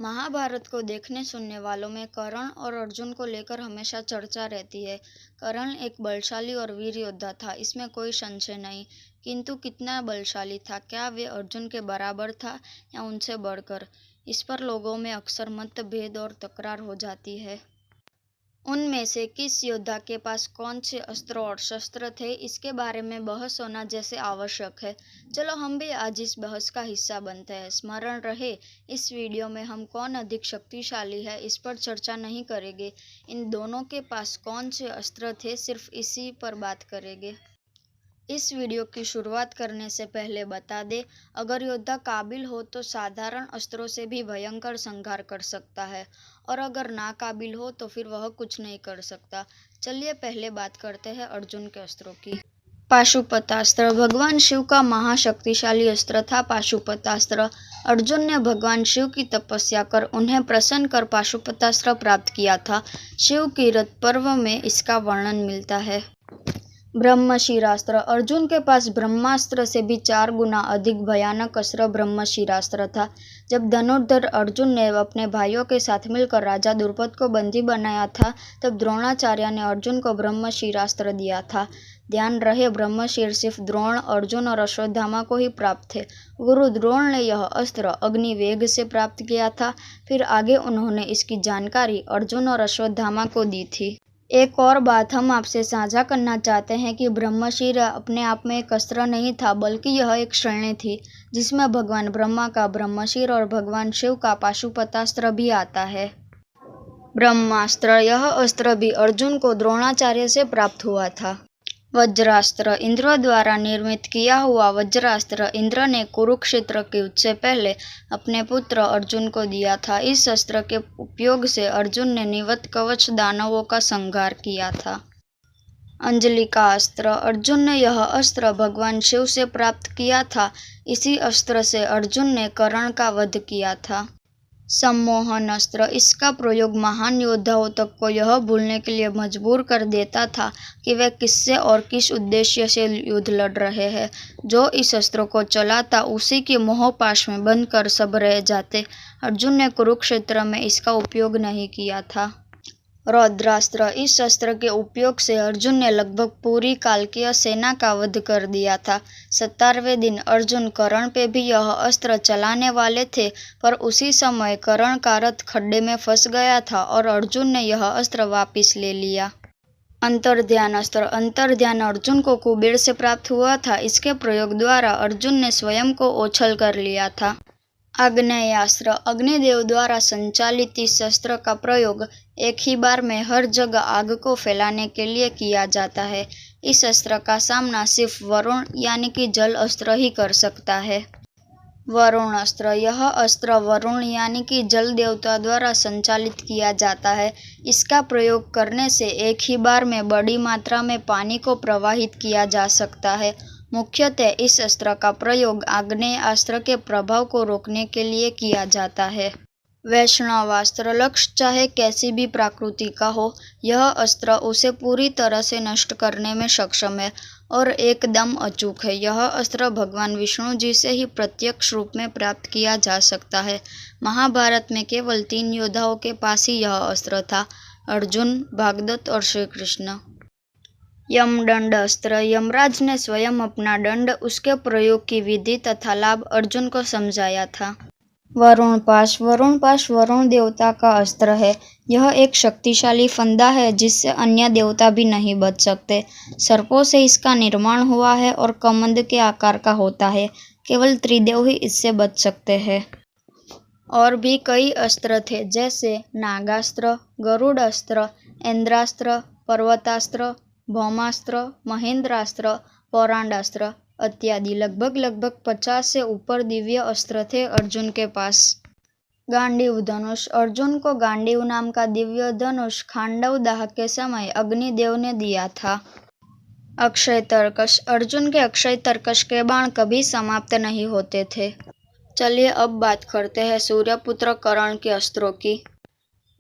महाभारत को देखने सुनने वालों में कर्ण और अर्जुन को लेकर हमेशा चर्चा रहती है। कर्ण एक बलशाली और वीर योद्धा था, इसमें कोई संशय नहीं। किंतु कितना बलशाली था? क्या वे अर्जुन के बराबर था या उनसे बढ़कर? इस पर लोगों में अक्सर मतभेद और तकरार हो जाती है। उनमें से किस योद्धा के पास कौन से अस्त्र और शस्त्र थे, इसके बारे में बहस होना जैसे आवश्यक है। चलो हम भी आज इस बहस का हिस्सा बनते हैं। स्मरण रहे, इस वीडियो में हम कौन अधिक शक्तिशाली है इस पर चर्चा नहीं करेंगे। इन दोनों के पास कौन से अस्त्र थे, सिर्फ इसी पर बात करेंगे। इस वीडियो की शुरुआत करने से पहले बता दें, अगर योद्धा काबिल हो तो साधारण अस्त्रों से भी भयंकर संहार कर सकता है, और अगर नाकाबिल हो तो फिर वह कुछ नहीं कर सकता। चलिए पहले बात करते हैं अर्जुन के अस्त्रों की। पाशुपतास्त्र भगवान शिव का महाशक्तिशाली अस्त्र था। पाशुपतास्त्र अर्जुन ने भगवान शिव की तपस्या कर उन्हें प्रसन्न कर पाशुपतास्त्र प्राप्त किया था। शिव की रथ पर्व में इसका वर्णन मिलता है। ब्रह्मशिरास्त्र अर्जुन के पास ब्रह्मास्त्र से भी 4 गुना अधिक भयानक अस्त्र ब्रह्मशिरास्त्र था। जब धनुर्धर अर्जुन ने अपने भाइयों के साथ मिलकर राजा द्रुपद को बंदी बनाया था, तब द्रोणाचार्य ने अर्जुन को ब्रह्मशिरास्त्र दिया था। ध्यान रहे, ब्रह्मशिर सिर्फ द्रोण, अर्जुन और अश्वत्थामा को ही प्राप्त थे। गुरु द्रोण ने यह अस्त्र अग्निवेग से प्राप्त किया था। फिर आगे उन्होंने इसकी जानकारी अर्जुन और अश्वत्थामा को दी थी। एक और बात हम आपसे साझा करना चाहते हैं कि ब्रह्मशिर अपने आप में एक अस्त्र नहीं था, बल्कि यह एक श्रेणी थी जिसमें भगवान ब्रह्मा का ब्रह्मशिर और भगवान शिव का पाशुपतास्त्र भी आता है। ब्रह्मास्त्र यह अस्त्र भी अर्जुन को द्रोणाचार्य से प्राप्त हुआ था। वज्रास्त्र इंद्र द्वारा निर्मित किया हुआ वज्रास्त्र इंद्र ने कुरुक्षेत्र के युद्ध से पहले अपने पुत्र अर्जुन को दिया था। इस अस्त्र के उपयोग से अर्जुन ने निवत कवच दानवों का संहार किया था। अंजलिका अस्त्र अर्जुन ने यह अस्त्र भगवान शिव से प्राप्त किया था। इसी अस्त्र से अर्जुन ने कर्ण का वध किया था। सम्मोहन अस्त्र इसका प्रयोग महान योद्धाओं तक को यह भूलने के लिए मजबूर कर देता था कि वे किससे और किस उद्देश्य से युद्ध लड़ रहे हैं। जो इस अस्त्र को चलाता उसी के मोहपाश में बंद कर सब रह जाते। अर्जुन ने कुरुक्षेत्र में इसका उपयोग नहीं किया था। रौद्रास्त्र इस अस्त्र के उपयोग से अर्जुन ने लगभग पूरी कालकीय सेना का वध कर दिया था। 17वें दिन अर्जुन कर्ण पे भी यह अस्त्र चलाने वाले थे, पर उसी समय कर्ण का रथ खड्डे में फंस गया था और अर्जुन ने यह अस्त्र वापस ले लिया। अंतर्ध्यान अस्त्र अंतर्ध्यान अर्जुन को कुबेर से प्राप्त हुआ था। इसके प्रयोग द्वारा अर्जुन ने स्वयं को ओछल कर लिया था। आग्नेयास्त्र अग्निदेव द्वारा संचालित इस अस्त्र का प्रयोग एक ही बार में हर जगह आग को फैलाने के लिए किया जाता है। इस अस्त्र का सामना सिर्फ वरुण यानी कि जल अस्त्र ही कर सकता है। वरुण अस्त्र यह अस्त्र वरुण यानी कि जल देवता द्वारा संचालित किया जाता है। इसका प्रयोग करने से एक ही बार में बड़ी मात्रा में पानी को प्रवाहित किया जा सकता है। मुख्यतः इस अस्त्र का प्रयोग आग्नेय अस्त्र के प्रभाव को रोकने के लिए किया जाता है। वैष्णवास्त्र लक्ष्य चाहे कैसी भी प्रकृति का हो, यह अस्त्र उसे पूरी तरह से नष्ट करने में सक्षम है और एकदम अचूक है। यह अस्त्र भगवान विष्णु जी से ही प्रत्यक्ष रूप में प्राप्त किया जा सकता है। महाभारत में केवल 3 योद्धाओं के पास ही यह अस्त्र था, अर्जुन, भागदत्त और श्री कृष्ण। यमदंड अस्त्र यमराज ने स्वयं अपना दंड, उसके प्रयोग की विधि तथा लाभ अर्जुन को समझाया था। वरुण पाश वरुण देवता का अस्त्र है। यह एक शक्तिशाली फंदा है जिससे अन्य देवता भी नहीं बच सकते। सर्पों से इसका निर्माण हुआ है और कमंद के आकार का होता है। केवल त्रिदेव ही इससे बच सकते हैं। और भी कई अस्त्र थे, जैसे नागास्त्र, गरुड़ अस्त्र, इंद्रास्त्र, पर्वतास्त्र, भौमास्त्र, महेंद्रास्त्र, पौरांडास्त्र इत्यादि। लगभग 50 से ऊपर दिव्य अस्त्र थे अर्जुन के पास। गांडीव धनुष अर्जुन को गांडीव नाम का दिव्य धनुष खांडव दाह के समय अग्निदेव ने दिया था। अक्षय तर्कश अर्जुन के अक्षय तर्कश के बाण कभी समाप्त नहीं होते थे। चलिए अब बात करते हैं सूर्यपुत्र कर्ण के अस्त्रों की।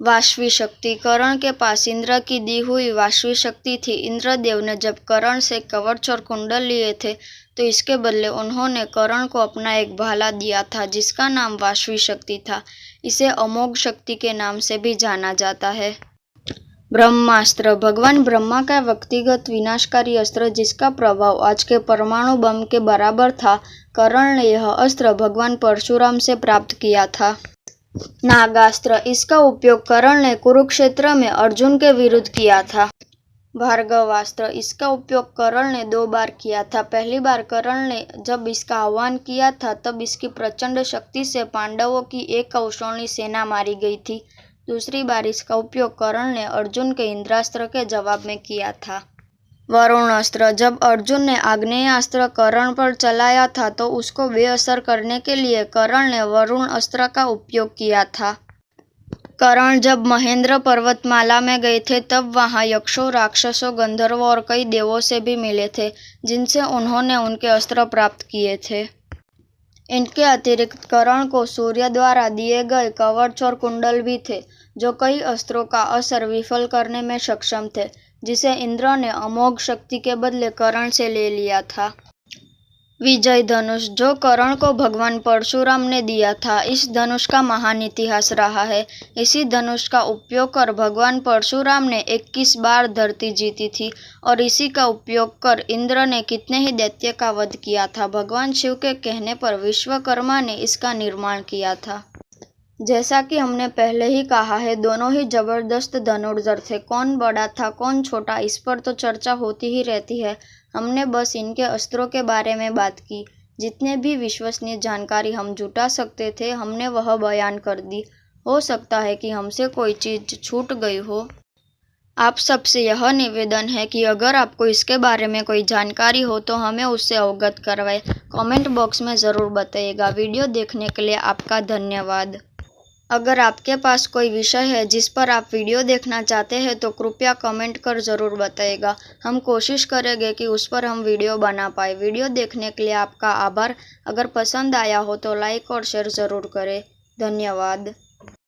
वाष्वी शक्ति कर्ण के पास इंद्र की दी हुई वाष्वी शक्ति थी। इंद्रदेव ने जब कर्ण से कवच और कुंडल लिए थे तो इसके बदले उन्होंने कर्ण को अपना एक भाला दिया था जिसका नाम वाष्वी शक्ति था। इसे अमोघ शक्ति के नाम से भी जाना जाता है। ब्रह्मास्त्र भगवान ब्रह्मा का व्यक्तिगत विनाशकारी अस्त्र जिसका प्रभाव आज के परमाणु बम के बराबर था। कर्ण ने यह अस्त्र भगवान परशुराम से प्राप्त किया था। नागास्त्र इसका उपयोग कर्ण ने कुरुक्षेत्र में अर्जुन के विरुद्ध किया था। भार्गवास्त्र इसका उपयोग कर्ण ने 2 बार किया था। पहली बार कर्ण ने जब इसका आह्वान किया था तब इसकी प्रचंड शक्ति से पांडवों की एक कौशलनी सेना मारी गई थी। दूसरी बार इसका उपयोग कर्ण ने अर्जुन के इंद्रास्त्र के जवाब में किया था। वरुण अस्त्र जब अर्जुन ने आग्नेयास्त्र कर्ण पर चलाया था तो उसको बेअसर करने के लिए कर्ण ने वरुण अस्त्र का उपयोग किया था। कर्ण जब महेंद्र पर्वतमाला में गए थे तब वहां यक्षों, राक्षसों, गंधर्वों और कई देवों से भी मिले थे जिनसे उन्होंने उनके अस्त्र प्राप्त किए थे। इनके अतिरिक्त कर्ण को सूर्य द्वारा दिए गए कवच और कुंडल भी थे जो कई अस्त्रों का असर विफल करने में सक्षम थे, जिसे इंद्र ने अमोघ शक्ति के बदले कर्ण से ले लिया था। विजय धनुष जो कर्ण को भगवान परशुराम ने दिया था। इस धनुष का महान इतिहास रहा है। इसी धनुष का उपयोग कर भगवान परशुराम ने 21 बार धरती जीती थी और इसी का उपयोग कर इंद्र ने कितने ही दैत्य का वध किया था। भगवान शिव के कहने पर विश्वकर्मा ने इसका निर्माण किया था। जैसा कि हमने पहले ही कहा है, दोनों ही जबरदस्त धनुर्धर थे। कौन बड़ा था कौन छोटा, इस पर तो चर्चा होती ही रहती है। हमने बस इनके अस्त्रों के बारे में बात की। जितने भी विश्वसनीय जानकारी हम जुटा सकते थे हमने वह बयान कर दी। हो सकता है कि हमसे कोई चीज़ छूट गई हो। आप सबसे यह निवेदन है कि अगर आपको इसके बारे में कोई जानकारी हो तो हमें उससे अवगत करवाएं। कमेंट बॉक्स में ज़रूर बताइएगा। वीडियो देखने के लिए आपका धन्यवाद। अगर आपके पास कोई विषय है जिस पर आप वीडियो देखना चाहते हैं तो कृपया कमेंट कर ज़रूर बताइएगा। हम कोशिश करेंगे कि उस पर हम वीडियो बना पाए। वीडियो देखने के लिए आपका आभार। अगर पसंद आया हो तो लाइक और शेयर ज़रूर करें। धन्यवाद।